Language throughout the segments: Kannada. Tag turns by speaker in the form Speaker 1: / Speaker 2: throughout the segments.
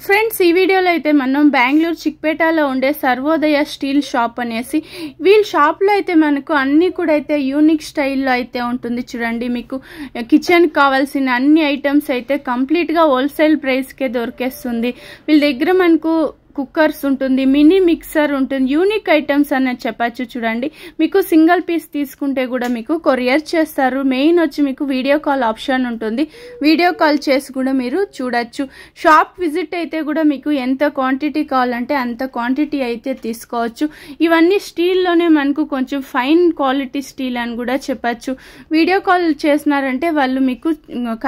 Speaker 1: ఫ్రెండ్స్ ఈ వీడియోలో అయితే మనం బెంగళూరు చిక్పేటలో ఉండే సర్వోదయ స్టీల్ షాప్ అనేసి వీళ్ళ షాప్లో అయితే మనకు అన్ని కూడా అయితే యూనిక్ స్టైల్లో అయితే ఉంటుంది. చూడండి, మీకు కిచెన్ కావాల్సిన అన్ని ఐటమ్స్ అయితే కంప్లీట్గా హోల్సేల్ ప్రైస్కే దొరికేస్తుంది. వీళ్ళ దగ్గర మనకు కుక్కర్స్ ఉంటుంది, మినీ మిక్సర్ ఉంటుంది, యూనిక్ ఐటమ్స్ అనేది చెప్పచ్చు. చూడండి, మీకు సింగిల్ పీస్ తీసుకుంటే కూడా మీకు కొరియర్ చేస్తారు. మెయిన్ వచ్చి మీకు వీడియో కాల్ ఆప్షన్ ఉంటుంది, వీడియో కాల్ చేసి కూడా మీరు చూడొచ్చు. షాప్ విజిట్ అయితే కూడా మీకు ఎంత క్వాంటిటీ కావాలంటే అంత క్వాంటిటీ అయితే తీసుకోవచ్చు. ఇవన్నీ స్టీల్లోనే మనకు కొంచెం ఫైన్ క్వాలిటీ స్టీల్ అని కూడా చెప్పచ్చు. వీడియో కాల్ చేసినారంటే వాళ్ళు మీకు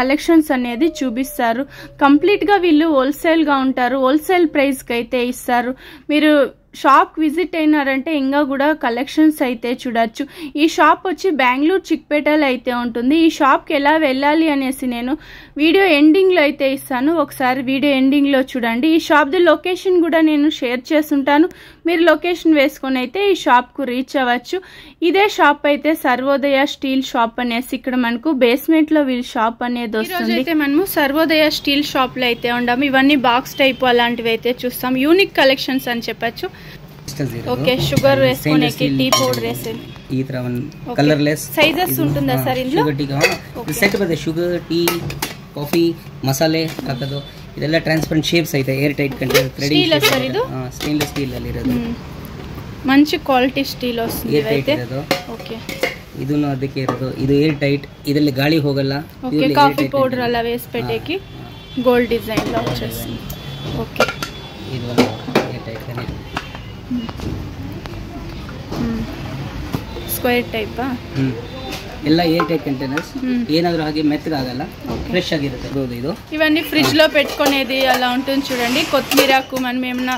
Speaker 1: కలెక్షన్స్ అనేది చూపిస్తారు. కంప్లీట్గా వీళ్ళు హోల్సేల్గా ఉంటారు, హోల్సేల్ ప్రైస్కి అయితే ఇస్తారు. మీరు షాప్ విజిట్ అయినారంటే ఇంకా కూడా కలెక్షన్స్ అయితే చూడొచ్చు. ఈ షాప్ వచ్చి బెంగళూరు చిక్పేటలో అయితే ఉంటుంది. ఈ షాప్కి ఎలా వెళ్ళాలి అనేసి నేను వీడియో ఎండింగ్లో అయితే ఇస్తాను, ఒకసారి వీడియో ఎండింగ్లో చూడండి. ఈ షాప్ది లొకేషన్ కూడా నేను షేర్ చేస్తుంటాను, మీరు లొకేషన్ వేసుకొని అయితే ఈ షాప్కు రీచ్ అవ్వచ్చు. ఇదే షాప్ అయితే సర్వోదయ స్టీల్ షాప్ అనేసి ఇక్కడ మనకు బేస్మెంట్లో వీళ్ళ షాప్ అనేది వస్తుంది. అయితే మనము సర్వోదయ స్టీల్ షాప్లో అయితే ఉన్నాము. ఇవన్నీ బాక్స్ టైప్ అలాంటివి అయితే చూస్తాం, యూనిక్ కలెక్షన్స్ అని చెప్పచ్చు. ఓకే, షుగర్ వేసుకునేకి టీ పౌడర్ వేసి
Speaker 2: ಈ ತರ ಒಂದು ಕಲರ್ಲೆಸ್
Speaker 1: ಸೈಜಸ್ ఉంటుందా ಸರ್ ಇಂదులో?
Speaker 2: ಶುಗರ್ ಟೀ ಸೆಟ್ ಬರುತ್ತೆ, ಶುಗರ್ ಟೀ ಕಾಫಿ ಮಸಾಲೆ ಹಾಕೋದು ಇದೆಲ್ಲ ಟ್ರಾನ್ಸ್ಪರೆಂಟ್ ಶೇಪ್ಸ್ ಐತೆ, air tight container
Speaker 1: steel sir ಇದು,
Speaker 2: ಸ್ಟೇನ್ಲೆಸ್ ಸ್ಟೀಲ್ ಅಲ್ಲಿ ಇರೋದು,
Speaker 1: మంచి క్వాలిటీ స్టీల్ వస్తుంది
Speaker 2: ಏರ್ ಟೈಟ್ ಇರೋದು.
Speaker 1: ಓಕೆ,
Speaker 2: ಇದನ್ನು ಅದಕ್ಕೆ ಇರೋದು, ಇದು ಏರ್ ಟೈಟ್, ಇದರಲ್ಲಿ ಗಾಳಿ ಹೋಗಲ್ಲ.
Speaker 1: ఓకే, కాఫీ పౌడర్ అలా వేసి పెట్టేకి గోల్డ్ డిజైన్ లో వచ్చేస్తుంది. ఓకే,
Speaker 2: ಇದು ಏರ್ ಟೈಟ್ ಕನೆ
Speaker 1: ಸ್ಕ್ವೇರ್ ಟೈಪ್
Speaker 2: ಎಲ್ಲ ಏರ್ ಟೈಟ್ ಕಂಟೈನರ್ಸ್, ಏನಾದರೂ ಹಾಗೆ ಮೆತ್ತಗಾಗಲ್ಲ, ಫ್ರೆಶ್ ಆಗಿರುತ್ತೆ. ಇದು
Speaker 1: ఇవన్నీ ఫ్రిడ్జ్ లో పెట్టుకునేది అలా ఉంటుంది. చూడండి, కొత్తిమీరాకు మనం ఏమన్నా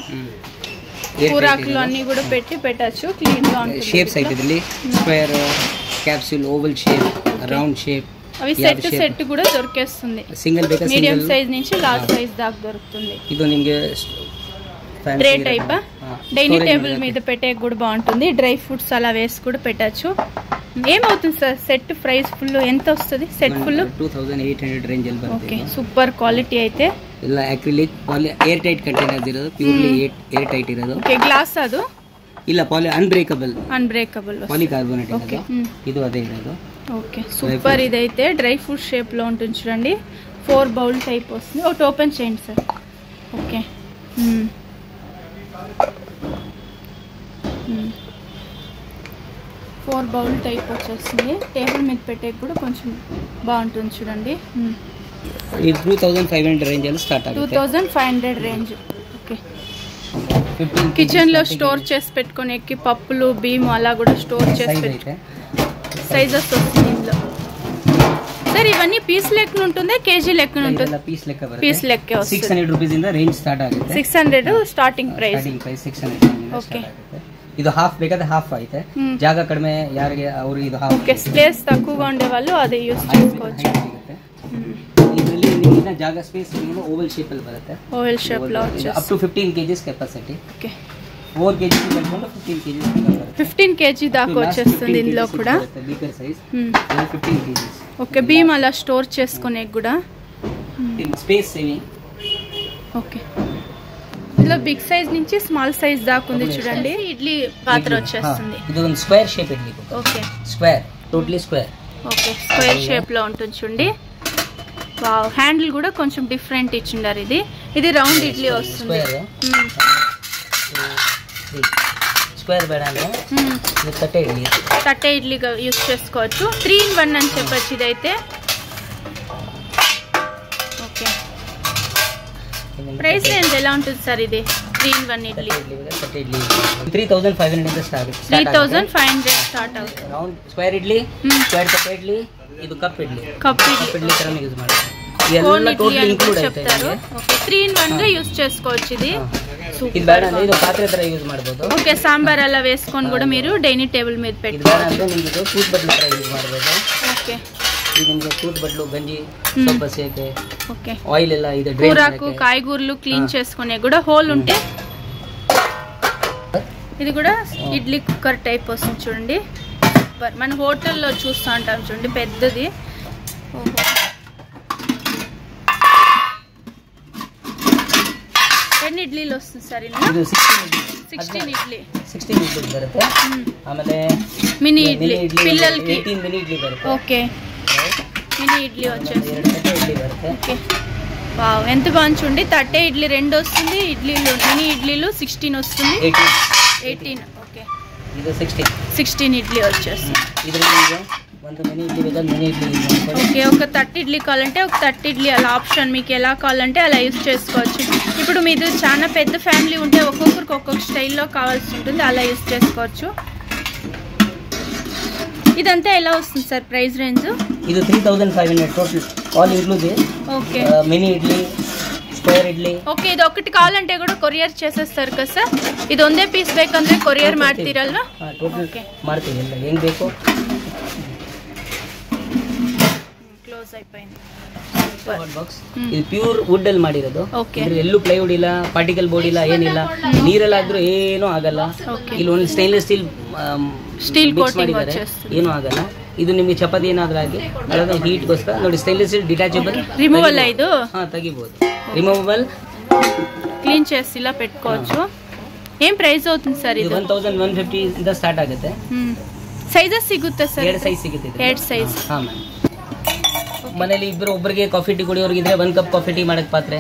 Speaker 1: కూరాకులు అన్ని కూడా పెట్టచ్చు, క్లీన్ గా ఉంటుంది.
Speaker 2: షేప్స్ అయితే ಇದರಲ್ಲಿ square, capsule, oval shape, round shape,
Speaker 1: అవి సెట్ కూడా దొరికేస్తుంది.
Speaker 2: సింగిల్ ಬೇಕಾ
Speaker 1: మీడియం సైజ్ నుంచి లార్జ్ సైజ్ దాకా దొరుకుతుంది.
Speaker 2: ఇది నిಮಗೆ
Speaker 1: ట్రే టైప్ డైనింగ్ టేబుల్ మీద పెట్టే కూడా బాగుంటుంది. డ్రై ఫ్రూట్స్ అలా వేసి కూడా పెట్టచ్చు. ఏమవుతుంది సార్ సెట్ ప్రైస్ ఫుల్ ఎంత వస్తుంది? సెట్ ఫుల్
Speaker 2: 2800 ರೇಂಜ್ ಅಲ್ಲಿ ಬರುತ್ತೆ.
Speaker 1: ఓకే, సూపర్ క్వాలిటీ అయితే
Speaker 2: ಎಲ್ಲ ಅಕ್ರಿಲಿಕ್ ಏರ್ ಟೈಟ್ ಕಂಟೈನರ್ಸ್ ಇರೋದು, ಪ್ಯೂರ್ಲಿ ಏರ್ ಟೈಟ್ ಇರೋದು.
Speaker 1: ఓకే, గ్లాస్ ಅದು
Speaker 2: ಇಲ್ಲ ಪಾಲಿ ಅನ್ಬ್ರೇಕಬಲ್ ಪಾಲಿಕಾರ್ಬోనేట్
Speaker 1: ఓకే,
Speaker 2: ಇದು ಅದೇ ಇರೋದು.
Speaker 1: Okay, super. ఇదైతే డ్రై ఫ్రూట్ షేప్ లో ఉంటుంది. చూడండి, 4 బౌల్ టైప్ వస్తుంది. ఒకటి ఓపెన్ చేయండి సార్. ఓకే, 4 బౌల్ టైప్ వచ్చేస్తుంది. టేబుల్ మీద పెట్టే కూడా కొంచెం బాగుంటుంది. చూడండి,
Speaker 2: ఇది 2500 రేంజ్ ಅಲ್ಲಿ స్టార్ట్ ఆಗುತ್ತೆ.
Speaker 1: 2500 రేంజ్. ఓకే, కిచెన్ లో స్టోర్ చేసి పెట్టుకునేకి పప్పులు, బియ్యం అలా కూడా స్టోర్ చేసి పెట్టుకో సైజెస్ వస్తుంది ఇందులో. సార్ ఇవన్నీ పీస్ లెక్కన ఉంటుందా, కేజీ లెక్కన ఉంటుందా?
Speaker 2: పీస్ లెక్క బರುತ್ತೆ.
Speaker 1: పీస్ లెక్కే వస్తుంది.
Speaker 2: 600 ರೂಪೀಸ್ ಇಂದ ರೇಂಜ್ ಸ್ಟಾರ್ಟ್ ಆಗುತ್ತೆ.
Speaker 1: 600 ಸ್ಟಾರ್ಟಿಂಗ್ ಪ್ರೈಸ್.
Speaker 2: 600. ಓಕೆ, ಇದು ಹಾಫ್ ಬೇಕಾದ್ರೆ ಹಾಫ್ ಐತೆ, ಜಾಗ ಕಡಿಮೆ ಯಾರಿಗೆ ಅವರು ಇದು ಹಾಫ್.
Speaker 1: ಓಕೆ, ಸ್ಪೇಸ್ ತక్కువగా ఉండే వాళ్ళు అదే యూస్ చేసుకోవచ్చు.
Speaker 2: ಇದರಲ್ಲಿ ನಿಮಗೆ ಜಾಗ ಸ್ಪೇಸ್ ಓವಲ್ ಶೇಪ್ ಅಲ್ಲಿ ಬರುತ್ತೆ.
Speaker 1: ಓವಲ್ ಶೇಪ್ లో వచ్చేసి
Speaker 2: up to 15 kg capacity.
Speaker 1: Okay,
Speaker 2: 4 kg ಕಟ್ಕೊಂಡು 15 kg
Speaker 1: 15 kg దాకా వచ్చేస్తుంది ఇందులో కూడా.
Speaker 2: Bigger size 15 kg.
Speaker 1: ఓకే, బియ్యం అలా స్టోర్ చేసుకునే కూడా
Speaker 2: స్పేస్ సేవింగ్.
Speaker 1: ఓకే, ఇందులో బిగ్ సైజ్ నుంచి స్మాల్ సైజ్ దాకా ఉంది. చూడండి, ఇడ్లీ పాత్ర వచ్చేస్తుంది.
Speaker 2: ఇది ಒಂದು square shape idli.
Speaker 1: Okay,
Speaker 2: square, totally square.
Speaker 1: Okay, square shape లో ఉంటుంది. చూడండి, వావ్, హ్యాండిల్ కూడా కొంచెం డిఫరెంట్ ఇచ్చిండారు. ఇది రౌండ్ ఇడ్లీ వస్తుంది.
Speaker 2: స్క్వేర్ ಬೇಡ ಅಂದ್ರೆ ತಟ್ಟೆ ఇడ్లీ,
Speaker 1: తట్టె ఇడ్లీగా యూస్ చేసుకోవచ్చు. 3 in 1 అని చెప్పచ్చు ఇదైతే. ఓకే, ప్రైస్ రేంజ్ ఎలా ఉంటుంది సార్? ఇది 3 in 1 ఇడ్లీ
Speaker 2: 3500 ಇಂದ ಸ್ಟಾರ್ಟ್.
Speaker 1: 3500 ಸ್ಟಾರ್ಟ್ ಆಗುತ್ತೆ.
Speaker 2: ರೌಂಡ್ ಸ್ಕ್ವೇರ್ ಇಡ್ಲಿ, ಸ್ಕ್ವೇರ್ ತಟ್ಟೆ ಇಡ್ಲಿ, ಇದು ಕಪ್ ಇಡ್ಲಿ ತರ ಯೂಸ್ ಮಾಡ್ತಾರೆ. ಎಲ್ಲ ಟೋಟಲ್ ಇನ್ಕ್ಲೂಡ್
Speaker 1: చెప్తారు. ఓకే, 3 in 1 గా యూస్ చేసుకోవచ్చు. ఇది
Speaker 2: ఇది ಬೇಡ ಅಂದ್ರೆ ಇದು ಪಾತ್ರೆ ತರ ಯೂಸ್ ಮಾಡಬಹುದು.
Speaker 1: ఓకే, సాంబార్ అలా వేసుకొని కూడా మీరు డైనింగ్ టేబుల్ మీద
Speaker 2: ಇದು ಬೇಡ ಅಂದ್ರೆ ನಿಮಗೆ ಟೂತ್ ಬಟ್ಲು ತರ ಯೂಸ್ ಮಾಡಬಹುದು.
Speaker 1: ఓకే,
Speaker 2: ಇದು ನಿಮಗೆ ಟೂತ್ ಬಟ್ಲು, ಗಂಜಿ, ಸೊಪ್ಪು ಸೇಕೆ,
Speaker 1: ఓకే,
Speaker 2: ఆయిల్ ಎಲ್ಲ ಇದೆ,
Speaker 1: కూరాకు కాయగూరలు క్లీన్ చేసుకునే కూడా హోల్ ఉంటే. ఇది కూడా ఇడ్లీ కుక్కర్ టైప్ వస్తుంది. చూడండి, సూపర్. మన హోటల్లో చూస్తూ ఉంటాం చూడండి, పెద్దది. 10 ಇಡ್ಲಿಲಿ ವస్తుంది ಸರ್
Speaker 2: ಇದು
Speaker 1: 16 ಇಡ್ಲಿ
Speaker 2: 16 ಇಡ್ಲಿ ಬರುತ್ತೆ. ಆಮೇಲೆ
Speaker 1: మినీ ఇడ్లీ పిల్లలకి
Speaker 2: 18 మినీ ఇడ్లీ బರುತ್ತೆ.
Speaker 1: ఓకే మినీ ఇడ్లీ వచ్చేసి
Speaker 2: 2 తట్టే ఇడ్లీ బರುತ್ತೆ.
Speaker 1: ఓకే వావ్ ఎంత బాగుంది చూడండి. తట్టే ఇడ్లీ 2 వస్తుంది, ఇడ్లీలు మినీ ఇడ్లీలు 16 వస్తుంది. 18 ఓకే
Speaker 2: ఇది 16
Speaker 1: ఇడ్లీ వచ్చేస్తుంది.
Speaker 2: ఇదిలో ಒಂದು mini idli with mini idli
Speaker 1: okay ఒక 30 ఇడ్లీ కావాలంటే ఒక 30 ఇడ్లీ అలా ఆప్షన్ మీకు ఎలా కావాలంటే అలా యూజ్ చేసుకోవచ్చు. ఇప్పుడు మీది చాలా పెద్ద ఫ్యామిలీ ఉంటే ఒక్కొక్కరికి ఒక్కొక్క స్టైల్లో కావాల్సి ఉంటుంది, అలా యూజ్ చేసుకోవచ్చు. ఇదంతా ఎలా వస్తుంది సార్ ప్రైస్ రేంజ్?
Speaker 2: ఇది 3500 total all inclusive.
Speaker 1: Okay
Speaker 2: mini idli square idli.
Speaker 1: Okay ಇದು ಒಕ್ಕటి ಕಾವಾలంటే ಕೂಡ ಕೊರಿಯರ್ చేసేస్తారు కదా ಸರ್? ಇದು ಒಂದೇ ಪೀಸ್ ಬೇಕಂದ್ರೆ ಕೊರಿಯರ್ ಮಾಡ್ತೀರಲ್ವಾ?
Speaker 2: ಟೋಟಲ್ ಮಾಡ್ತೀವಿ ಎಲ್ಲ ಹೆಂಗ್ ಬೇಕು.
Speaker 1: ಕ್ಲೋಸ್ అయిపోయింది.
Speaker 2: ಬಾಕ್ಸ್ ಇದು ಪ್ಯೂರ್ ವುಡ್ ಅಲ್ಲಿ ಮಾಡಿರೋದು.
Speaker 1: ಓಕೆ
Speaker 2: ಎಲ್ಲೂ ಪ್ಲೈವುಡ್ ಇಲ್ಲ, ಪಾರ್ಟಿಕಲ್ ಬೋರ್ಡ್ ಇಲ್ಲ, ಏನಿಲ್ಲ. ನೀರಲ್ಲಾದ್ರೂ ಏನೂ ಆಗಲ್ಲ. ಇಲ್ಲಿ ಒಂದು ಸ್ಟೈನ್ಲೆಸ್ ಸ್ಟೀಲ್ ಕೋಟಿಂಗ್ ಮಾಡಿದ್ದಾರೆ, ಏನೂ ಆಗಲ್ಲ. ಇದು ನಿಮಗೆ ಚಪಾತಿ ಏನಾದ್ರೂ ಆಗಿ ಅಳದ ಹೀಟ್ಗೋಸ್ಕರ ನೋಡಿ. ಸ್ಟೈನ್ಲೆಸ್ ಸ್ಟೀಲ್ ಡಿಟ್ಯಾಚಬಲ್,
Speaker 1: రిమూవల్ ಇದು.
Speaker 2: ತೆಗಿಬಹುದು, రిమూవబుల్,
Speaker 1: క్లీన్ చేసి ఇలా పెట్టుకోవచ్చు. ఏం ప్రైస్ అవుతుంది ಸರ್ ಇದು?
Speaker 2: 1150 ಇಂದ ಸ್ಟಾರ್ಟ್ ಆಗುತ್ತೆ.
Speaker 1: ಸೈಜಸ್ ಸಿಗುತ್ತೆ ಸರ್?
Speaker 2: 2 ಸೈಜ್ ಸಿಗುತ್ತೆ.
Speaker 1: 2 ಸೈಜ್.
Speaker 2: ಹಾ ಮ್ಯಾಮ್. ಮನೇಲಿ ಇಬ್ಬರು ಒಬ್ಬರಿಗೆ ಕಾಫಿ ಟೀ ಕುಡಿಯೋರ್ಗಿದ್ರೆ 1 ಕಪ್ ಕಾಫಿ ಟೀ ಮಾಡಕ್ ಪಾತ್ರೆ.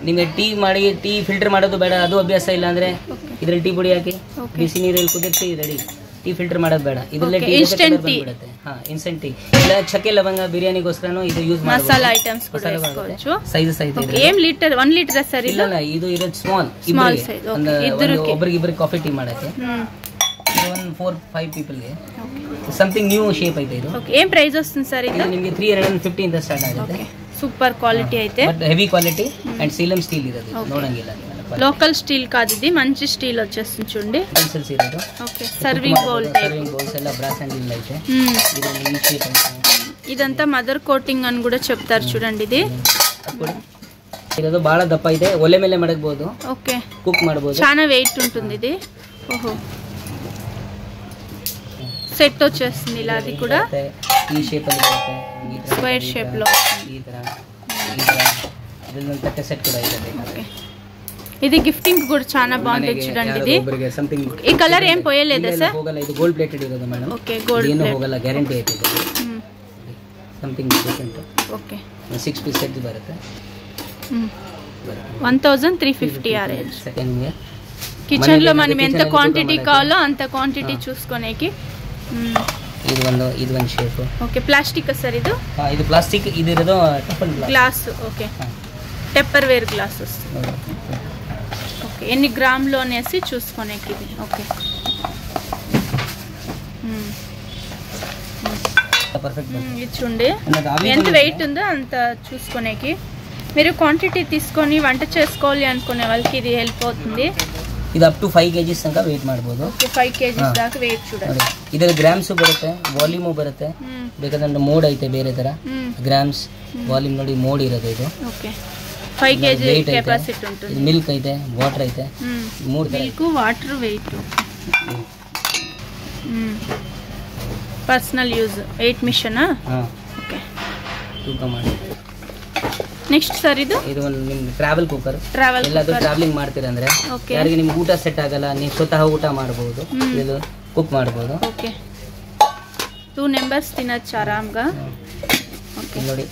Speaker 2: ನಿಮಗೆ ಟೀ ಮಾಡಿ ಟೀ ಫಿಲ್ಟರ್ ಮಾಡೋದು ಬೇಡ, ಅದು ಅಭ್ಯಾಸ ಇಲ್ಲ ಅಂದ್ರೆ ಇದ್ರಲ್ಲಿ ಟೀ ಪುಡಿ ಹಾಕಿ ಬಿಸಿ ನೀರಲ್ಲಿ ಕುದಿಸಿ ರೆಡಿ. ಟೀ ಫಿಲ್ಟರ್ ಮಾಡೋದು ಬೇಡ, ಇದರಲ್ಲೇ ಟೀ ಬಂದ್ಬಿಡುತ್ತೆ. ಇನ್ಸ್ಟೆಂಟ್ ಟೀ ಇಲ್ಲ. ಚಕ್ಕೆ ಲವಂಗ ಬಿರಿಯಾನಿಗೋಸ್ಕರನೂ ಇದು ಯೂಸ್ ಮಾಡಬಹುದು.
Speaker 1: ಮಸಾಲಾ ಐಟಮ್ಸ್ ಕೂಡ ಇಟ್ಕೋవచ్చు.
Speaker 2: ಸೈಜಸ್ ಐತೆ.
Speaker 1: ಏಮ್ ಲೀಟರ್ 1 ಲೀಟರ್ ಸರ್ ಇದು?
Speaker 2: ಇಲ್ಲ, ಇದು ಇರೋದು ಸ್ಮಾಲ್ ಸೈಜ್. ಒಬ್ಬರಿಗೆ ಕಾಫಿ ಟೀ ಮಾಡಕ್ಕೆ 4-5 ಪೀಪಲ್ಗೆ. ಸಮಥಿಂಗ್ ನ್ಯೂ ಶೇಪ್ ಐತೆ ಇದು.
Speaker 1: ಏನ್ ಪ್ರೈಸ್ ವస్తుంది ಸರ್ ಇದು?
Speaker 2: ನಿಮಗೆ 350 ಇಂದ ಸ್ಟಾರ್ಟ್ ಆಗುತ್ತೆ.
Speaker 1: సూపర్ క్వాలిటీ అయితే,
Speaker 2: బట్ హెవీ క్వాలిటీ అండ్ సీలం స్టీల్ ఇరదు. ನೋಡಂಗಿಲ್ಲ
Speaker 1: లోకల్ స్టీల్ కాదు ఇది, మంచి స్టీల్ వచ్చేస్తుంది చూడండి.
Speaker 2: పెన్సిల్స్ ఇరదు.
Speaker 1: Okay serving bowl type.
Speaker 2: Serving bowls ಎಲ್ಲ బ్రాస్ హ్యాండిల్ అయితే. ఇది ఈ షేప్ అయితే.
Speaker 1: ఇదంతా మదర్ కోటింగ్ అని కూడా చెప్తారు చూడండి. ఇది
Speaker 2: ఇరదు ಬಹಳ ದಪ್ಪ ಇದೆ, ಒಲೆ ಮೇಲೆ ಮಾಡಬಹುದು.
Speaker 1: ఓకే
Speaker 2: కుక్ ಮಾಡಬಹುದು.
Speaker 1: చాలా వెయిట్ ఉంటుంది ఇది. ఓహో సెట్ వచ్చేస్తుంది ఇలా. అది కూడా
Speaker 2: ఈ షేప్ ಅಲ್ಲಿ ಬರುತ್ತೆ,
Speaker 1: స్క్వేర్ షేప్ లో
Speaker 2: ಈ ತರ ಇದನ್ನ ತಟ್ಟೆ ಸೆಟ್ ಕೂಡ ಇದೆ.
Speaker 1: ఓకే ఇది గిఫ్టింగ్ కూడా చాలా బాగుంది చూడండి. ఇది ఈ కలర్ ఏం పోయలేదా సార్?
Speaker 2: ಹೋಗಲ್ಲ, ಇದು ಗೋಲ್ಡ್ ಪ್ಲೇಟೆಡ್ ಇರೋದು ಮೇಡಂ.
Speaker 1: ಓಕೆ ಗೋಲ್ಡ್
Speaker 2: ಏನು ಹೋಗಲ್ಲ, ಗ್ಯಾರಂಟಿ ಐತೆ ಇದು. Something different.
Speaker 1: Okay
Speaker 2: 6 piece set ಬರುತ್ತೆ.
Speaker 1: 1350 ఆ రేంజ్.
Speaker 2: సెకండ్
Speaker 1: కిచెన్ లో మనం ఎంత క్వాంటిటీ కావాలో అంత క్వాంటిటీ చూసుకునేకి.
Speaker 2: ಇದು ಒಂದು ಶೇಪ್.
Speaker 1: ಓಕೆ ಪ್ಲಾಸ್ಟಿಕ್ ಸರ್ ಇದು?
Speaker 2: ಇದು ಪ್ಲಾಸ್ಟಿಕ್. ಇದು ಇರೋದು toughen
Speaker 1: glass. Okay టెప్పర్ wear glass వస్తుంది. ఓకే ఎన్ని గ్రాములు అనేసి చూసుకునేకి ఇది. Okay
Speaker 2: perfect.
Speaker 1: ఇది చూడండి ఎంత వెయిట్ ఉందో అంత చూసుకునేకి. మీరు క్వాంటిటీ తీసుకొని వంట చేసుకోవాలి అనుకునే వాళ్ళకి ఇది హెల్ప్ అవుతుంది.
Speaker 2: ಇದು ಅಪ್ ಟು 5 kg ತನಕ ವೇಟ್ ಮಾಡಬಹುದು.
Speaker 1: ಓಕೆ 5 kg ದಾಕ ವೇಟ್ చూడండి.
Speaker 2: ಇದರ ಗ್ರಾಮ್ಸ್ ಬರುತ್ತೆ, ವಾಲ್ಯೂಮ್ ಬರುತ್ತೆ. ಬೇಕಾದ್ರೆ ಮೋಡ್ ಐತೆ ಬೇರೆ ತರ. ಗ್ರಾಮ್ಸ್ ವಾಲ್ಯೂಮ್ ನೋಡಿ ಮೋಡ್ ಇರೋದು ಇದು.
Speaker 1: ಓಕೆ 5 kg ಕೆಪಾಸಿಟಿ ಉಂಟು.
Speaker 2: ಇದು ಮಿಲ್ಕ್ ಐತೆ, ವಾಟರ್ ಐತೆ. ಮೂರು ತರ
Speaker 1: milk, water, weight. Personal use 8 machine. Okay
Speaker 2: ತೂಕ ಮಾಡಿ.
Speaker 1: ನೆಕ್ಸ್ಟ್ ಸರ್ ಇದು
Speaker 2: ಒಂದು ನಿಮ್ಮ ಟ್ರಾವೆಲ್ ಕುಕ್ಕರ್. ಎಲ್ಲಾದ್ರೂ ಟ್ರಾವೆಲಿಂಗ್ ಮಾಡ್ತೀರಾ ಅಂದ್ರೆ ಯಾರಿಗೆ ನಿಮ್ಗೆ ಊಟ ಸೆಟ್ ಆಗಲ್ಲ, ನೀವು ಸ್ವತಃ ಊಟ ಮಾಡಬಹುದು, ಇದು ಕುಕ್ ಮಾಡಬಹುದು.
Speaker 1: ಓಕೆ 2 మెంబర్స్ తినచ్చు ఆరాంగా. ఓకే
Speaker 2: ನೋಡಿ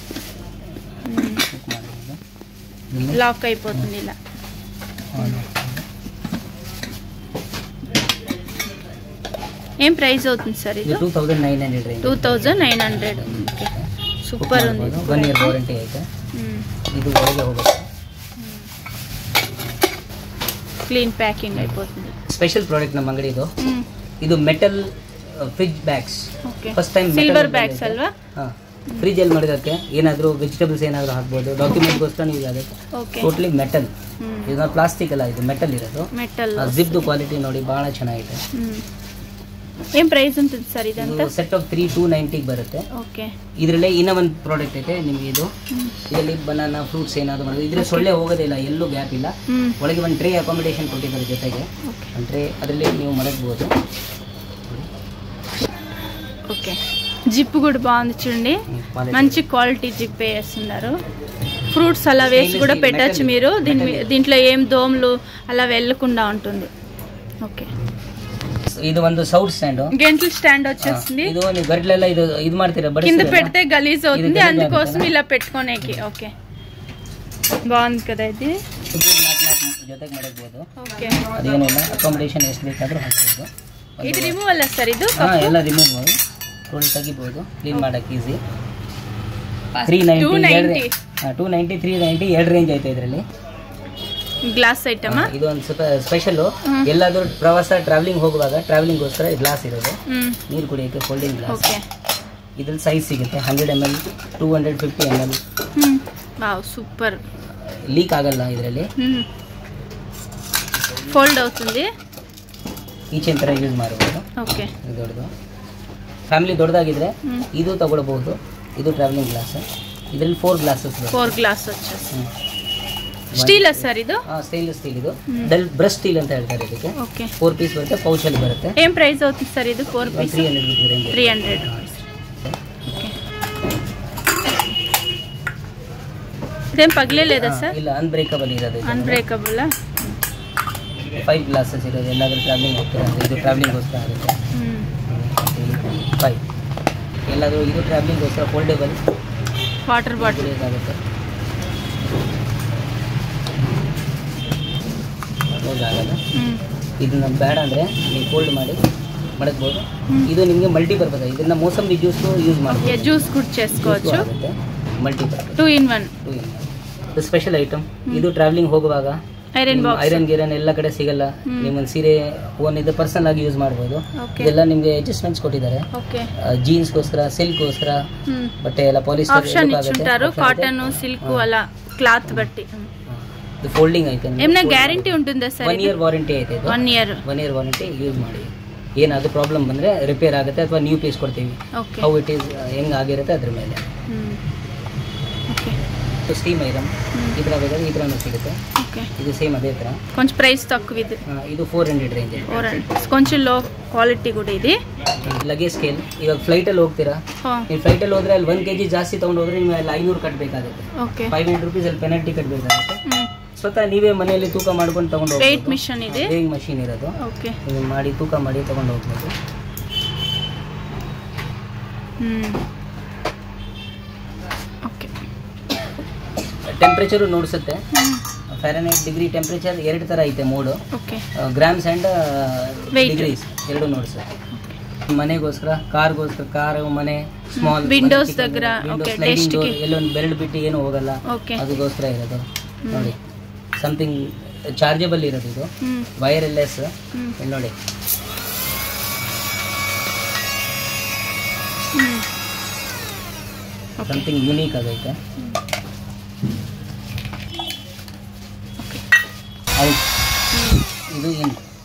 Speaker 1: లాక్ అయిపోతుంది ఇలా. ఏం ప్రైస్ అవుతుంది సార్ ఇది?
Speaker 2: 2900 రేంజ్.
Speaker 1: 2900. ఓకే సూపర్ ఉంది.
Speaker 2: 1 ఇయర్ ವಾರಂಟಿ ಐತೆ. ಇದು ಒಳಗೆ ಹೋಗುತ್ತೆ.
Speaker 1: ಕ್ಲೀನ್ ಪ್ಯಾಕಿಂಗ್ అయిపోతుంది.
Speaker 2: ಸ್ಪೆಷಲ್ ಪ್ರಾಡಕ್ಟ್ ನಮ್ಮ ಅಂಗಡಿ ಇದು. ಇದು metal fridge bags.
Speaker 1: Okay
Speaker 2: first time
Speaker 1: silver bags ಅಲ್ವಾ?
Speaker 2: ಫ್ರಿಡ್ಜ್ ಅಲ್ಲಿ ಮಾಡೋದಕ್ಕೆ ಏನಾದರೂ ವೆಜಿಟೇಬಲ್ಸ್ ಏನಾದರೂ ಹಾಕ್ಬೋದು, ಡಾಕ್ಯುಮೆಂಟ್ಗೋಸ್ಕರ ಯೂಸ್ ಆಗುತ್ತೆ. Totally metal. ಇದು ಪ್ಲಾಸ್ಟಿಕ್ ಅಲ್ಲ, ಇದು ಮೆಟಲ್ ಇರೋದು.
Speaker 1: ಮೆಟಲ್
Speaker 2: ಜಿಪ್ದು ಕ್ವಾಲಿಟಿ ನೋಡಿ ಬಹಳ ಚೆನ್ನಾಗಿದೆ.
Speaker 1: ಏನ್ ಪ್ರೈಸ್ ఉంటుంది ಸರ್ ಇದಂತ?
Speaker 2: ಸೆಟ್ ಆಫ್ 290 ಬರುತ್ತೆ.
Speaker 1: ಓಕೆ
Speaker 2: ಇದರಲ್ಲೇ ಇನ್ನೂ ಒಂದು ಪ್ರಾಡಕ್ಟ್ ಐತೆ ನಿಮಗೆ. ಇದು ಇದರಲ್ಲಿ ಬನಾನಾ ಫ್ರೂಟ್ಸ್ ಏನಾದರೂ ಮಾಡೋದು. ಇದ್ರೆ ಸೊಳ್ಳೆ ಹೋಗೋದಿಲ್ಲ, ಎಲ್ಲೂ ಗ್ಯಾಪ್ ಇಲ್ಲ. ಒಳಗೆ ಒಂದು ಟ್ರೇ ಅಕಾಮಿಡೇಷನ್ ಕೊಟ್ಟಿದ್ದಾರೆ ಜೊತೆಗೆ. ಒಂದು ಟ್ರೇ ಅದರಲ್ಲಿ ನೀವು ಮಡಗಬಹುದು.
Speaker 1: ఓకే జిప్ కూడా బాగుంది చూడండి. మంచి క్వాలిటీ జిప్ వేస్తున్నారు. ఫ్రూట్స్ అలా వేసి కూడా పెట్టచ్చు మీరు. దీంట్లో ఏం దోమలు అలా వెళ్ళకుండా ఉంటుంది. ఓకే,
Speaker 2: ಇದು ಒಂದು ಸೌಟ್ ಸ್ಟ್ಯಾಂಡ್,
Speaker 1: గెంట్ల స్టాండ్ వచ్చేస్తుంది.
Speaker 2: ಇದು ನೀವು ಗರಿಲೆಲ್ಲ ಇದು ಮಾಡ್ತೀರಾ,
Speaker 1: కింద పెడితే గలీజ్ అవుతుంది, అందుకోసం ఇలా పెట్టుకోనేకి. ఓకే, బాగుంది కదా ఇది.
Speaker 2: ಜೊತೆಗೆ ಮಾಡಬಹುದು.
Speaker 1: ఓకే,
Speaker 2: ಅದೇನಿಲ್ಲ, ಅಕಾಮಿಡೇಷನ್ ಎಷ್ಟು ಬೇಕಾದ್ರೂ ಹಾಕ್ಬೋದು.
Speaker 1: ಇದು ರಿಮೂವ್ ಅಲ್ಲ ಸರ್, ಇದು
Speaker 2: ಎಲ್ಲ ರಿಮೂವ್ ಮಾಡಿ ಫುಲ್ ತೆಗಿಬಹುದು, ಕ್ಲೀನ್ ಮಾಡಕ್ಕೆ ಈಸಿ. 290 390 ಎರಡು ರೇಂಜ್ ಐತೆ ಇದರಲ್ಲಿ.
Speaker 1: ಗ್ಲಾಸ್ ಐಟಮ್
Speaker 2: ಇದು ಒಂದು ಸ್ವಲ್ಪ ಸ್ಪೆಷಲ್. ಎಲ್ಲಾದ್ರೂ ಪ್ರವಾಸ ಟ್ರಾವೆಲಿಂಗ್ ಹೋಗುವಾಗ ಟ್ರಾವೆಲಿಂಗ್ಗೋಸ್ಕರ ಗ್ಲಾಸ್ ಇರೋದು, ನೀರು ಕುಡಿಯೋಕ್ಕೆ ಫೋಲ್ಡಿಂಗ್ ಗ್ಲಾಸ್. ಇದ್ರಲ್ಲಿ ಸೈಜ್ ಸಿಗುತ್ತೆ 100 ml 250 ml.
Speaker 1: Wow, super.
Speaker 2: Leak ಆಗಲ್ಲ ಇದರಲ್ಲಿ,
Speaker 1: ಫೋಲ್ಡ್ అవుతుంది.
Speaker 2: ಈಚಿನ ಥರ ಯೂಸ್ ಮಾಡಬಹುದು.
Speaker 1: ಓಕೆ,
Speaker 2: ದೊಡ್ಡದು ಫ್ಯಾಮಿಲಿ ದೊಡ್ಡದಾಗಿದ್ರೆ ಇದು ತಗೊಳ್ಬಹುದು. ಇದು ಟ್ರಾವೆಲಿಂಗ್ ಗ್ಲಾಸ್, ಇದರಲ್ಲಿ 4 ಗ್ಲಾಸಸ್.
Speaker 1: 4 ಗ್ಲಾಸ್ వచ్చేసి ಸ್ಟೀಲ್ ಸರ್ ಇದು?
Speaker 2: Stainless steel. ಇದು ಡಲ್ ಬ್ರಷ್ ಸ್ಟೀಲ್ ಅಂತ ಹೇಳ್ತಾರೆ ಇದಕ್ಕೆ.
Speaker 1: ಓಕೆ,
Speaker 2: 4 ಪೀಸ್ ಬರುತ್ತೆ, ಪೌಚ್ ಅಲ್ಲಿ ಬರುತ್ತೆ.
Speaker 1: ಏನ್ ಪ್ರೈಸ್ అవుతుంది ಸರ್ ಇದು? 4 ಪೀಸ್ 300. ಓಕೆ, ಇದೇಂ ಪಗಲೇಲೇದ ಸರ್?
Speaker 2: ಇಲ್ಲ, ಅನ್ಬ್ರೇಕಬಲ್ ಇರೋದು.
Speaker 1: ಅನ್ಬ್ರೇಕಬಲ್.
Speaker 2: 5 ಗ್ಲಾಸಸ್ ಇರೋದು. ಎಲ್ಲಾದ್ರೂ ಟ್ರಾವೆಲಿಂಗ್ ಹೋಗ್ತೀರಾ ಅಂದ್ರೆ ಇದು ಟ್ರಾವೆಲಿಂಗ್ಗೋಸ್ಕರ ಆಗುತ್ತೆ. 5 ಎಲ್ಲಾದ್ರೂ ಇದು ಟ್ರಾವೆಲಿಂಗ್ಗೋಸ್ಕರ ಫೋಲ್ಡೇಬಲ್
Speaker 1: ವಾಟರ್ ಬಾಟಲ್
Speaker 2: ಆಗುತ್ತೆ. ಆಗಲ್ಲ. ಇದು ನಮ್ಗೆ ಬೇಡ ಅಂದರೆ ನೀವು ಫೋಲ್ಡ್ ಮಾಡಿ ಮಡಗ್ಬೋದು. ಇದು ನಿಮಗೆ ಮಲ್ಟಿ ಪರ್ಪಸ್. ಇದನ್ನ ಮೋಸಂಬಿ ಜ್ಯೂಸ್ ಯೂಸ್ ಮಾಡ್ಬೋದು,
Speaker 1: ಜ್ಯೂಸ್ ಕೂಡ చేసుకోవచ్చు.
Speaker 2: Multi purpose
Speaker 1: 2 in 1.
Speaker 2: ಇದು ಸ್ಪೆಷಲ್ ಐಟಮ್. ಇದು ಟ್ರಾವೆಲಿಂಗ್ ಹೋಗುವಾಗ ಐರನ್ ಗಿರನ್ ಎಲ್ಲ ಕಡೆ ಸಿಗಲ್ಲ. ನಿಮ್ಮೊಂದು ಸೀರೆ ಓನ್ ಇದು ಪರ್ಸನಲ್ ಆಗಿ ಯೂಸ್ ಮಾಡ್ಬೋದು. ಇದೆಲ್ಲ ನಿಮಗೆ ಅಡ್ಜಸ್ಟ್ಮೆಂಟ್ಸ್ ಕೊಟ್ಟಿದ್ದಾರೆ. ಜೀನ್ಸ್ಗೋಸ್ಕರ, ಸಿಲ್ಕ್ಗೋಸ್ಕರ ಬಟ್ಟೆ ಎಲ್ಲ ಪಾಲಿಸ್ಟರ್
Speaker 1: ಆಪ್ಷನ್ ಇಚ್చుంటారు. కాటన్, సిల్క్ అలా క్లాత్ బట్టి.
Speaker 2: ಇದು ಫೋಲ್ಡಿಂಗ್ ಐತೆ.
Speaker 1: ఏమైనా ಗ್ಯಾರಂಟಿ ఉంటుందా ಸರ್?
Speaker 2: 1 year ವಾರಂಟಿ ಐತೆ ಇದು.
Speaker 1: 1 year
Speaker 2: ವಾರಂಟಿ ಯೂಸ್ ಮಾಡಿ. ಏನಾದರೂ ಪ್ರಾಬ್ಲಮ್ ಬಂದರೆ ರಿಪೇರ್ ಆಗುತ್ತೆ ಅಥವಾ ನ್ಯೂ ಪೀಸ್ ಕೊಡ್ತೀವಿ. ಹೌ ಇಟ್ ಈಸ್ ಹೆಂಗೆ ಆಗಿರುತ್ತೆ ಅದ್ರ ಮೇಲೆ. ಸ್ಟೀಮ್ ಐರನ್ ಈ ಥರ ಬೇಕಾದ್ರೆ ಈ ಥರನೂ ಸಿಗುತ್ತೆ. ಇದು ಸೇಮ್ ಅದೇ ಥರ,
Speaker 1: కొంచెం ప్రైస్ తక్కువ ఇది.
Speaker 2: ಇದು 400 ರೇಂಜ್.
Speaker 1: 400 కొంచెం లో ಕ್ವಾಲಿಟಿ ಕೂಡ ಇದೆ.
Speaker 2: Luggage scale. ಇವಾಗ ಫ್ಲೈಟಲ್ಲಿ ಹೋಗ್ತೀರಾ, ನೀವು ಫ್ಲೈಟಲ್ಲಿ ಹೋದ್ರೆ ಅಲ್ಲಿ 1 kg ಜಾಸ್ತಿ ತೊಗೊಂಡು ಹೋದ್ರೆ ನೀವು ಅಲ್ಲಿ 500 ಕಟ್ಟಬೇಕಾಗುತ್ತೆ. 500 ರೂಪೀಸ್ ಅಲ್ಲಿ ಪೆನಾಲ್ಟಿ ಕಟ್ಟಬೇಕಾಗುತ್ತೆ. ಸ್ವತಃ ನೀವೇ ಮನೆಯಲ್ಲಿ ತೂಕ ಮಾಡ್ಕೊಂಡು ತಗೊಂಡು ಹೋಗ್ಬೋದು.
Speaker 1: ವೇಟ್ ಮಿಷನ್ ಇದೆ,
Speaker 2: ವೇಯಿಂಗ್ ಮಷೀನ್ ಇರೋದು. ನೀವು ಮಾಡಿ ತೂಕ ಮಾಡಿ ತಗೊಂಡು ಹೋಗ್ಬೋದು. ಟೆಂಪ್ರೇಚರು ನೋಡಿಸುತ್ತೆ. ಫ್ಯಾರನೈಟ್ ಡಿಗ್ರಿ ಟೆಂಪ್ರೇಚರ್ 2 ಥರ ಐತೆ ಮೋಡು. ಗ್ರಾಮ್ಸ್ ಆ್ಯಂಡ್ ಡಿಗ್ರೀಸ್ ಎರಡು ನೋಡಿಸುತ್ತೆ. ಮನೆಗೋಸ್ಕರ, ಕಾರ್ಗೋಸ್ಕರ, ಕಾರು, ಮನೆ, ಸ್ಮಾಲ್
Speaker 1: ವಿಂಡೋಸ್ దగ్గర
Speaker 2: ಎಲ್ಲೊಂದು ಬೆರಳು ಬಿಟ್ಟು ಏನು ಹೋಗಲ್ಲ, ಅದಕ್ಕೋಸ್ಕರ ಇರೋದು. ನೋಡಿ, ಸಮಥಿಂಗ್ ಚಾರ್ಜಬಲ್ ಇರೋದು. ಇದು ವೈರ್ಲೆಸ್. ನೋಡಿ, ಸಮಥಿಂಗ್ ಯುನೀಕ್ ಆಗೈತೆ. ಇದು ಏನು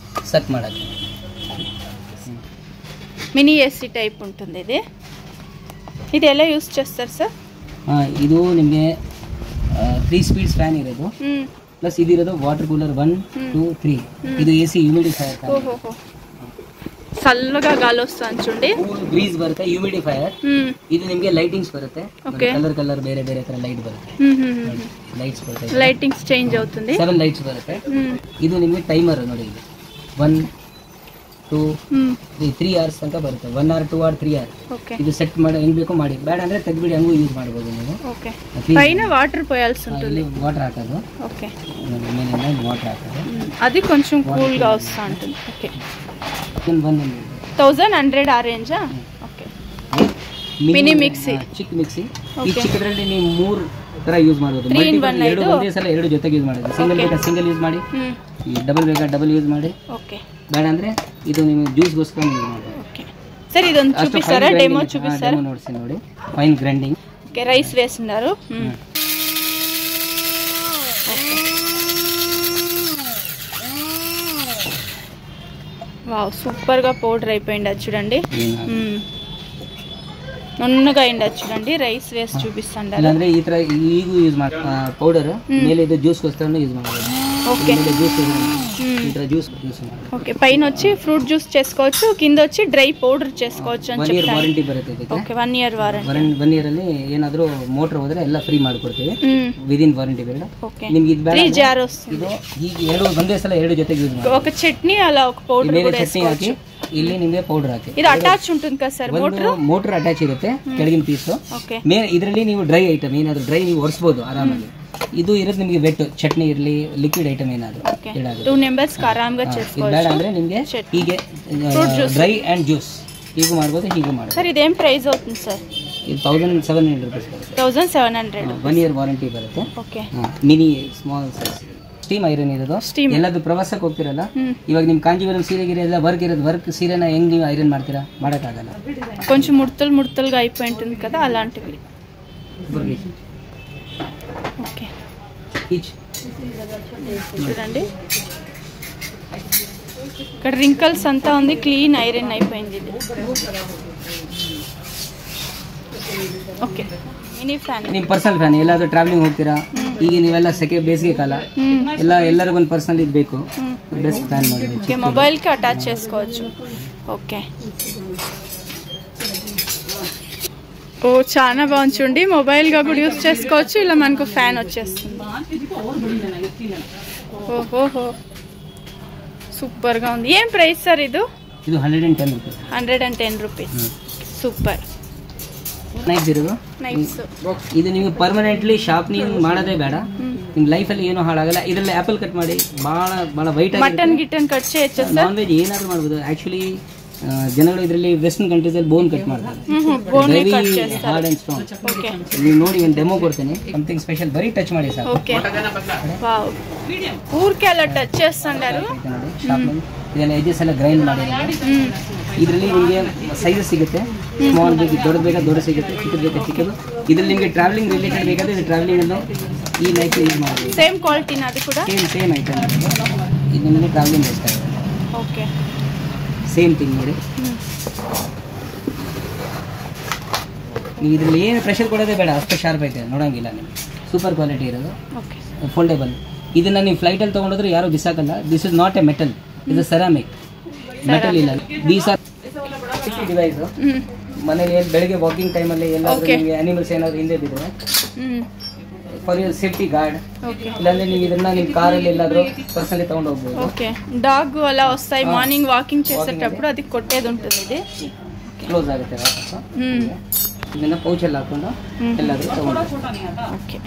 Speaker 2: ಸೆಟ್ ಮಾಡೋಕ್ಕೆ
Speaker 1: మినీ ఏసీ టైప్ ఉంటుంది ఇది. ఇది ఎలా యూస్ చేస్తారు సార్?
Speaker 2: ಇದು ನಿಮಗೆ 3 ಸ್ಪೀಡ್ಸ್ ಫ್ಯಾನ್ ಇರೋದು, ಪ್ಲಸ್ ಇದಿರೋದು ವಾಟರ್ ಕೂಲರ್ 1 2 3. ಇದು ಎಸಿ ಹ್ಯೂಮಿಡಿಫೈಯರ್.
Speaker 1: చల్లగా గాలి వస్తుంది చూడండి.
Speaker 2: ಬ್ರೀಸ್ ಬರುತ್ತೆ, ಹ್ಯೂಮಿಡಿಫೈಯರ್. ಇದು ನಿಮಗೆ ಲೈಟಿಂಗ್ಸ್ ಬರುತ್ತೆ. ಕಲರ್ ಬೇರೆ ಬೇರೆ ತರ ಲೈಟ್ ಬರುತ್ತೆ. ಲೈಟ್ಸ್ ಬರುತ್ತೆ,
Speaker 1: ಲೈಟಿಂಗ್ಸ್ ಚೇಂಜ್ అవుతుంది.
Speaker 2: 7 ಲೈಟ್ಸ್ ಬರುತ್ತೆ. ಇದು ನಿಮಗೆ ಟೈಮರ್ ನೋಡಿ. ಇದು 1 2 3 hours ತನಕ ಬರುತ್ತೆ. 1 hour 2 hour 3 hour. ಇದು ಸೆಟ್ ಮಾಡಿ ಹೆಂಗ್ ಬೇಕೋ ಮಾಡಿ. ಬೇಡ ಅಂದ್ರೆ ತೆಗ್ಬಿಡಿ, ಹಂಗೂ ಯೂಸ್ ಮಾಡಬಹುದು ನೀವು.
Speaker 1: పైన వాటర్ పోయాల్సి ఉంటుంది.
Speaker 2: వాటర్ ಹಾಕೋದು. ಮೇಲಿಂದ ವಾಟರ್ ಹಾಕೋದು.
Speaker 1: అది కొంచెం కూల్ గా వస్తా ఉంటుంది. ఓకే, 1100 ಆ ರೇಂಜ್. ಓಕೆ, ಮಿನಿ ಮಿಕ್ಸಿ,
Speaker 2: ಚಿಕ್ಕ ಮಿಕ್ಸಿ. ಈ ಚಿಕ್ಕದ್ರಲ್ಲಿ ನೀವು 3 ತರ ಯೂಸ್ ಮಾಡಬಹುದು. ಎರಡು ಒಂದೇ ಸಲ ಎರಡು ಜೊತೆಗೆ ಯೂಸ್ ಮಾಡೋದು. ಸಿಂಗಲ್ ಬೇಕಾ ಸಿಂಗಲ್ ಯೂಸ್ ಮಾಡಿ, ಡಬಲ್ ಬೇಕಾ ಡಬಲ್ ಯೂಸ್ ಮಾಡಿ. ಓಕೆ, ಬೇಡ ಅಂದ್ರೆ ಇದು ನೀವು ಜ್ಯೂಸ್ಗೋಸ್ಕರ ಯೂಸ್ ಮಾಡಿ. ಓಕೆ ಸರ್, ಇದೊಂದು చూపిస్తారా? డెమో చూపిస్తారా? ನೋಡ್ಸಿ ನೋಡಿ. Fine grinding.
Speaker 1: ఓకే, రైస్ వేస్తున్నారు. వావ్, సూపర్ గా పౌడర్ అయిపోయింది. అది చూడండి, నున్నగా అయింది. అది చూడండి, రైస్ వేసి చూపిస్తాను.
Speaker 2: ಅಂದ್ರೆ ಈ ತರ ಈಗ ಯೂಸ್ ಮಾಡಿ ಪೌಡರ್ ಮೇಲೆ ಇದು ಜ್ಯೂಸ್ಗೋಸ್ಕರ ಯೂಸ್ ಮಾಡಬಹುದು.
Speaker 1: ఓకే
Speaker 2: జ్యూస్
Speaker 1: ఓకే పైన వచ్చి ఫ్రూట్ జ్యూస్ చేసుకోవచ్చు, కింద వచ్చి డ్రై ಪೌಡರ್ చేసుకోవచ్చు ಅಂತ
Speaker 2: చెప్పారు. 1 ಇಯರ್ ವಾರಂಟಿ ಬರುತ್ತೆ ಇದಕ್ಕೆ.
Speaker 1: Okay 1 year warranty.
Speaker 2: 1 ಇಯರ್ ಅಲ್ಲಿ ಏನಾದರೂ ಮೋಟರ್ ಹೋದ್ರೆ ಎಲ್ಲ ಫ್ರೀ ಮಾಡ್ಕೊಡ್ತೀವಿ ವಿದಿನ್ ವಾರಂಟಿ ಪೀರಿಯಡ್. ನಿಮಗೆ ಇದು ಬೇಡ
Speaker 1: 3 ಜಾರ್ ವస్తుంది.
Speaker 2: ಇದು ಹೀಗೆ ಎರಡು ಒಂದೇ ಸಲ ಎರಡು ಜೊತೆಗೆ ಯೂಸ್ ಮಾಡಿ.
Speaker 1: ఒక చట్నీ అలా ఒక పౌడర్ కూడా
Speaker 2: ಚಟ್ನಿ ಹಾಕಿ ಇಲ್ಲಿ ನಿಮಗೆ ಪೌಡರ್ ಹಾಕಿ.
Speaker 1: ಇದು ಅಟ್ಯಾಚ್ ఉంటుంది కదా ಸರ್
Speaker 2: ಮೋಟರ್ ಅಟ್ಯಾಚ್ ಇರುತ್ತೆ ಕೆಳಗಿನ ಪೀಸ್. ಮೇನ್ ಇದರಲ್ಲಿ ನೀವು ಡ್ರೈ ಐಟಮ್ ಏನಾದರೂ ಡ್ರೈ ನೀವು ಒರೆಸಬಹುದು ಆರಾಮಾಗಿ. ಇದು ಇರೋದು ನಿಮಗೆ ವೆಟ್ ಚಟ್ನಿ ಇರಲಿ ಲಿಕ್ವಿಡ್ ಐಟಮ್ ಏನಾದರೂ
Speaker 1: 2 ಮೆಂಬರ್ಸ್ ಆರಾಮಾಗಿ చేసుకోవచ్చు.
Speaker 2: ಬೇಡ ಅಂದ್ರೆ ನಿಮಗೆ ಹೀಗೆ ಡ್ರೈ ಅಂಡ್ ಜ್ಯೂಸ್ ಹೀಗೆ ಮಾಡ್ಬೋದು, ಹೀಗೆ ಮಾಡ್ಬೋದು.
Speaker 1: ಸರ್ ಇದೇನು ಪ್ರೈಸ್ అవుతుంది ಸರ್?
Speaker 2: ಇದು 1700 ರೂಪಾಯಿ ಬರುತ್ತೆ.
Speaker 1: 1700
Speaker 2: 1 ಇಯರ್ ವಾರಂಟಿ ಬರುತ್ತೆ.
Speaker 1: Okay
Speaker 2: mini small size steam iron ಇರೋದು. ಎಲ್ಲಾದ್ರೂ ಪ್ರವಾಸಕ್ಕೆ ಹೋಗ್ತಿರಲ್ಲ, ಇವಾಗ ನಿಮ್ ಕಾಂಜೀವರಂ ಸೀರೆಗಿರಿ ಎಲ್ಲ ವರ್ಕ್ ಇರೋದು, ವರ್ಕ್ ಸೀರೆನ ಹೆಂಗ್ ನೀವು ಐರನ್ ಮಾಡ್ತೀರಾ? ಮಾಡೋಕ್ಕಾಗಲ್ಲ.
Speaker 1: కొంచెం ముడతలుగా అయిపోయి ఉంటుంది కదా అలాంటివి. ఓకే చూడండి ఇక్కడ రింకల్స్ అంతా ఉంది, క్లీన్ ఐరన్ అయిపోయింది ఇది. ఓకే ಮಿನಿ ಫ್ಯಾನ್,
Speaker 2: ನಿಮ್ಮ ಪರ್ಸನಲ್ ಫ್ಯಾನ್. ಎಲ್ಲಾದ್ರೂ ಟ್ರಾವೆಲಿಂಗ್ ಹೋಗ್ತೀರಾ, ಈಗ ನೀವೆಲ್ಲ ಬೇಸಿಗೆ ಕಾಲ ಎಲ್ಲರಿಗೂ ಒಂದು ಪರ್ಸನಲ್ ಇದು ಬೇಕು, ಬೆಸ್ಟ್ ಫ್ಯಾನ್ ಮಾಡಿ.
Speaker 1: ఓకే మొబైల్కి అటాచ్ చేసుకోవచ్చు. ఓకే ఓ చాలా బాగుంది చూడండి, మొబైల్గా కూడా యూస్ చేసుకోవచ్చు. ఇలా మనకు ఫ్యాన్ వచ్చేస్తుంది. ఓహోహో సూపర్గా ఉంది. ఏం ప్రైస్ సార్ ఇది?
Speaker 2: ಇದು 110 ರೂಪಾಯಿ.
Speaker 1: 110 ರೂಪೀಸ್. ಸೂಪರ್
Speaker 2: ನೈಫ್ಸ್ ಇರೋದು. ಇದು ನೀವು ಪರ್ಮನೆಂಟ್ಲಿ ಶಾರ್ಪ್ನಿಂಗ್ ಮಾಡೋದೇ ಬೇಡ, ನಿಮ್ಮ ಲೈಫಲ್ಲಿ ಏನೂ ಹಾಳಾಗಲ್ಲ. ಇದರಲ್ಲಿ ಆಪಲ್ ಕಟ್ ಮಾಡಿ ಭಾಳ ವೈಟ್ ಆಗಿ
Speaker 1: ಮಟನ್ ಗಿಟನ್ ಕಟ್ చేయొచ్చు.
Speaker 2: ನಾನ್ ವೆಜ್ ಏನಾದರೂ ಮಾಡ್ಬೋದು. ಆಕ್ಚುಲಿ ಜನಗಳು ಇದರಲ್ಲಿ ವೆಸ್ಟರ್ನ್ ಕಂಟ್ರೀಸ್ ಅಲ್ಲಿ ಬೋನ್ ಕಟ್ ಮಾಡ್ತಾರೆ, ಹಾರ್ಡ್ ಅಂಡ್ ಸ್ಟ್ರಾಂಗ್. ನೀವು ನೋಡಿ ಒಂದು ಡೆಮೋ ಕೊಡ್ತೇನೆ, ಸಮಥಿಂಗ್ ಸ್ಪೆಷಲ್. ಬರೀ ಟಚ್ ಮಾಡಿ ಸಾಕು.
Speaker 1: ಊರ್ಕೆಲ್ಲ ಟಚ್ చేస్తుంటారు.
Speaker 2: ಇದೆಲ್ಲ ಎಜಸ್ ಎಲ್ಲ ಗ್ರೈಂಡ್ ಮಾಡಿ. ಇದರಲ್ಲಿ ನಿಮಗೆ ಸೈಜಸ್ ಸಿಗುತ್ತೆ, ಸ್ಮಾಲ್ ಬೇಕು, ದೊಡ್ಡದು ಬೇಕಾದ್ರೆ ದೊಡ್ಡ ಸಿಗುತ್ತೆ, ಚಿಕ್ಕದು ಬೇಕಾದ್ರೆ ಚಿಕ್ಕದು. ಇದರಲ್ಲಿ ನಿಮಗೆ ಟ್ರಾವೆಲಿಂಗ್ ರಿಲೇಟೆಡ್ ಬೇಕಾದ್ರೆ ಇದು ಟ್ರಾವೆಲಿಂಗ್ ಅನ್ನು ಈ ನೈಫ್ ಯೂಸ್ ಮಾಡಿ.
Speaker 1: ಸೇಮ್ ಕ್ವಾಲಿಟಿನ ಅದು ಕೂಡ
Speaker 2: ಸೇಮ್ ಐಟಮ್. ಇದು ನಿಮಗೆ ಟ್ರಾವೆಲಿಂಗ್ ಬೆಸ್ಟ್ ಆಗುತ್ತೆ.
Speaker 1: ಓಕೆ
Speaker 2: ಸೇಮ್ ಥಿಂಗ್ ಇದೆ. ನೀವು ಇದರಲ್ಲಿ ಏನು ಪ್ರೆಷರ್ ಕೊಡೋದೇ ಬೇಡ, ಅಷ್ಟು ಶಾರ್ಪ್ ಐತೆ, ನೋಡೋಂಗಿಲ್ಲ. ನಿಮಗೆ ಸೂಪರ್ ಕ್ವಾಲಿಟಿ ಇರೋದು, ಫೋಲ್ಡೇಬಲ್. ಇದನ್ನ ನೀವು ಫ್ಲೈಟಲ್ಲಿ ತೊಗೊಂಡೋದ್ರೆ ಯಾರು ಬಿಸಾಕಲ್ಲ. This is not a metal, ಇದು ಸೆರಾಮಿಕ್. ಮೆಟಲ್ ಇಲ್ಲ. These are device. ಮನೇಲಿ ಬೆಳಗ್ಗೆ ವಾಕಿಂಗ್ ಟೈಮಲ್ಲಿ ಎಲ್ಲಾದ್ರೂ ನಿಮಗೆ ಅನಿಮಲ್ಸ್ ಏನಾದ್ರು ಹಿಂದೆ ಬಿದ್ದರೆ ಫಾರ್ ಯುವರ್ ಸೇಫ್ಟಿ ಗಾರ್ಡ್, ಇಲ್ಲಾಂದ್ರೆ ನೀವು ಇದನ್ನ ನಿಮ್ಮ ಕಾರಲ್ಲಿ ಎಲ್ಲಾದ್ರೂ ಪರ್ಸನಲಿ ತಗೊಂಡು ಹೋಗ್ಬೋದು.
Speaker 1: ఓకే డాగ్ అలా వస్తాయి మార్నింగ్ వాకింగ్ చేసేటప్పుడు, అది కొట్టేది ఉంటుంది. ఇది
Speaker 2: ಕ್ಲೋಸ್ ಆಗುತ್ತೆ ವಾಪಸ್. ಇದನ್ನ ಪೌಚಲ್ಲಿ ಹಾಕೊಂಡು ಎಲ್ಲಾದ್ರೂ ತಗೊಂಡು
Speaker 1: ఓకే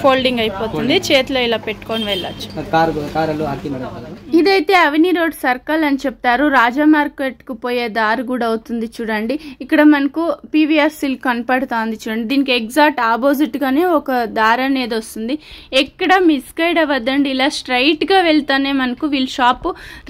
Speaker 1: ఫోల్డింగ్ అయిపోతుంది, చేతిలో ఇలా పెట్టుకొని వెళ్ళొచ్చు.
Speaker 2: కారల్లో ಹಾಕಿ ಮಾಡೋದು.
Speaker 1: ఇదైతే అవని రోడ్ సర్కిల్ అని చెప్తారు. రాజా మార్కెట్ కు పోయే దారి కూడా అవుతుంది చూడండి. ఇక్కడ మనకు పీవీఆర్ సిల్క్ కనపడుతుంది చూడండి. దీనికి ఎగ్జాక్ట్ ఆపోజిట్ గానే ఒక దారి అనేది వస్తుంది. ఎక్కడ మిస్గైడ్ అవ్వద్దండి, ఇలా స్ట్రైట్ గా వెళ్తానే మనకు వీళ్ళ షాప్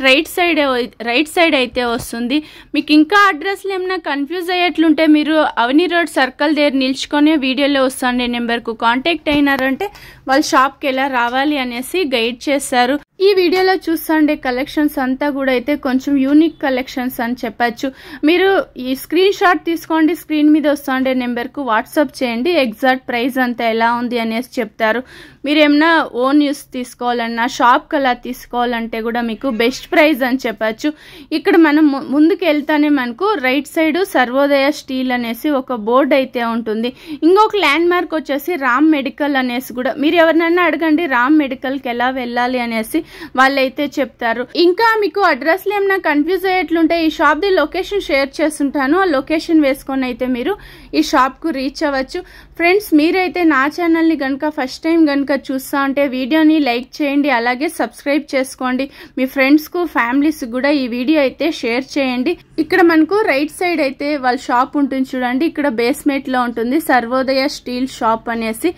Speaker 1: రైట్ సైడ్ అయితే వస్తుంది. మీకు ఇంకా అడ్రస్లు ఏమైనా కన్ఫ్యూజ్ అయ్యేట్లుంటే మీరు అవని రోడ్ సర్కిల్ దగ్గర నిల్చుకొని వీడియోలో వస్తుండే నెంబర్కు కాంటాక్ట్ అయినారంటే వాళ్ళ షాప్కి ఎలా రావాలి అనేసి గైడ్ చేస్తారు. ఈ వీడియోలో చూస్తుండే కలెక్షన్స్ అంతా కూడా అయితే కొంచెం యూనిక్ కలెక్షన్స్ అని చెప్పచ్చు. మీరు ఈ స్క్రీన్ షాట్ తీసుకోండి, స్క్రీన్ మీద వస్తుండే నెంబర్కు వాట్సాప్ చేయండి. ఎగ్జాక్ట్ ప్రైస్ అంతా ఎలా ఉంది అనేసి చెప్తారు. మీరు ఏమన్నా ఓన్ యూస్ తీసుకోవాలన్నా, షాప్కి అలా తీసుకోవాలంటే కూడా మీకు బెస్ట్ ప్రైస్ అని చెప్పచ్చు. ఇక్కడ మనం ముందుకు వెళ్తానే మనకు రైట్ సైడ్ సర్వోదయ స్టీల్ అనేసి ఒక బోర్డు అయితే ఉంటుంది. ఇంకొక ల్యాండ్ మార్క్ వచ్చేసి రామ్ మెడికల్ అనేసి కూడా. మీరు ఎవరినైనా అడగండి రామ్ మెడికల్కి ఎలా వెళ్ళాలి అనేసి, వాళ్ళైతే చెప్తారు. ఇంకా మీకు అడ్రస్లు ఏమైనా కన్ఫ్యూజ్ అయ్యేట్లుంటే ఈ షాప్ ది లొకేషన్ షేర్ చేస్తుంటాను. ఆ లొకేషన్ వేసుకొని అయితే మీరు ఈ షాప్ కు రీచ్ అవ్వచ్చు. ఫ్రెండ్స్, మీరైతే నా ఛానల్ ని గనుక ఫస్ట్ టైం గనుక చూస్తా ఉంటే వీడియోని లైక్ చేయండి, అలాగే సబ్స్క్రైబ్ చేసుకోండి. మీ ఫ్రెండ్స్ కు ఫ్యామిలీస్ కూడా ఈ వీడియో అయితే షేర్ చేయండి. ఇక్కడ మనకు రైట్ సైడ్ అయితే వాళ్ళ షాప్ ఉంటుంది చూడండి. ఇక్కడ బేస్మెంట్ లో ఉంటుంది సర్వోదయ స్టీల్ షాప్ అనేసి.